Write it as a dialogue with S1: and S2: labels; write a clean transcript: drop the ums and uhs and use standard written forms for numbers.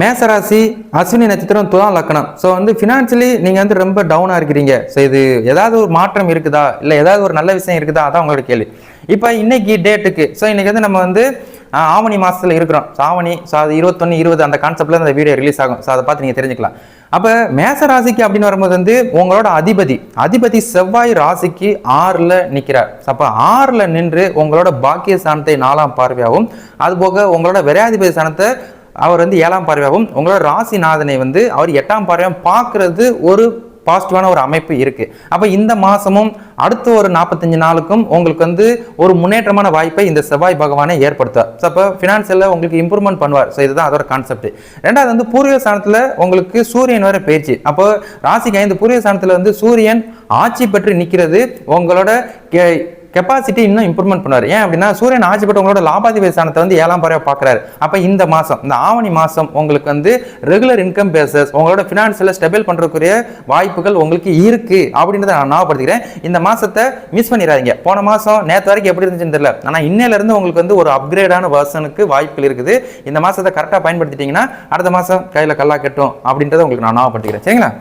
S1: மேசராசி, அஸ்வினி நட்சத்திரம், துலாம் லக்னம். ஸோ வந்து ஃபினான்ஷியலி நீங்கள் வந்து ரொம்ப டவுனாக இருக்கிறீங்க. ஸோ இது ஏதாவது ஒரு மாற்றம் இருக்குதா, இல்லை ஏதாவது ஒரு நல்ல விஷயம் இருக்குதா, அதான் உங்களோட கேள்வி. இப்போ இன்னைக்கு டேட்டுக்கு ஸோ இன்னைக்கு வந்து நம்ம வந்து ஆவணி மாதத்தில் இருக்கிறோம். ஸோ ஆவணி, ஸோ அது 21, 20 அந்த கான்செப்டில் அந்த வீடியோ ரிலீஸ் ஆகும். ஸோ அதை பார்த்து நீங்கள் தெரிஞ்சுக்கலாம். அப்போ மேச ராசிக்கு அப்படின்னு வரும்போது வந்து உங்களோட அதிபதி செவ்வாய் ராசிக்கு 6ல் நிற்கிறார். அப்போ 6ல் நின்று உங்களோட பாக்கிய ஸ்தானத்தை 4ஆம் பார்வையாகவும், அதுபோக உங்களோட விரையாதிபதி ஸ்தானத்தை அவர் வந்து 7ஆம் பார்வையாகவும், உங்களோட ராசிநாதனை வந்து அவர் 8ஆம் பார்வையாகவும் பார்க்கறது ஒரு பாசிட்டிவான ஒரு அமைப்பு இருக்கு. அப்போ இந்த மாசமும் அடுத்த ஒரு 45 நாளுக்கும் உங்களுக்கு வந்து ஒரு முன்னேற்றமான வாய்ப்பை இந்த செவ்வாய் பகவானை ஏற்படுத்துவார். ஸோ அப்போ ஃபினான்ஷியலில் உங்களுக்கு இம்ப்ரூவ்மெண்ட் பண்ணுவார். ஸோ இதுதான் அதோட கான்செப்ட். ரெண்டாவது வந்து பூர்வீக ஸ்தானத்தில் உங்களுக்கு சூரியன் வர பேச்சு. அப்போ ராசிக்கு 5 பூர்வீக ஸ்தானத்தில் வந்து சூரியன் ஆட்சி பெற்று நிற்கிறது உங்களோட கெப்பாசிட்டி இன்னும் இம்ப்ரூவ்மெண்ட் பண்ணுவார். ஏன் அப்படின்னா சூரியன் ஆட்சி பெற்று உங்களோட லாபாதிபதி ஸ்தானத்தை வந்து 7ஆம் பார்வையா பார்க்குறாரு. அப்போ இந்த மாதம், இந்த ஆவணி மாதம் உங்களுக்கு வந்து ரெகுலர் இன்கம் பேசஸ் உங்களோட ஃபினான்ஷியலை ஸ்டெபிள் பண்ணுறக்கூடிய வாய்ப்புகள் உங்களுக்கு இருக்கு அப்படின்றத நான் ஞாபகப்படுத்திக்கிறேன். இந்த மாதத்தை மிஸ் பண்ணிடாதீங்க. போன மாதம் நேற்று வரைக்கும் எப்படி இருந்துச்சுன்னு தெரியல, ஆனால் இன்னையிலேருந்து உங்களுக்கு வந்து ஒரு அப்கிரேடான வெர்ஷனுக்கு வாய்ப்புகள் இருக்குது. இந்த மாதத்தை கரெக்டாக பயன்படுத்திட்டீங்கன்னா அடுத்த மாதம் கையில் கல்லா கட்டும் அப்படின்றத உங்களுக்கு நான் ஞாபகப்படுத்திக்கிறேன். சரிங்களா?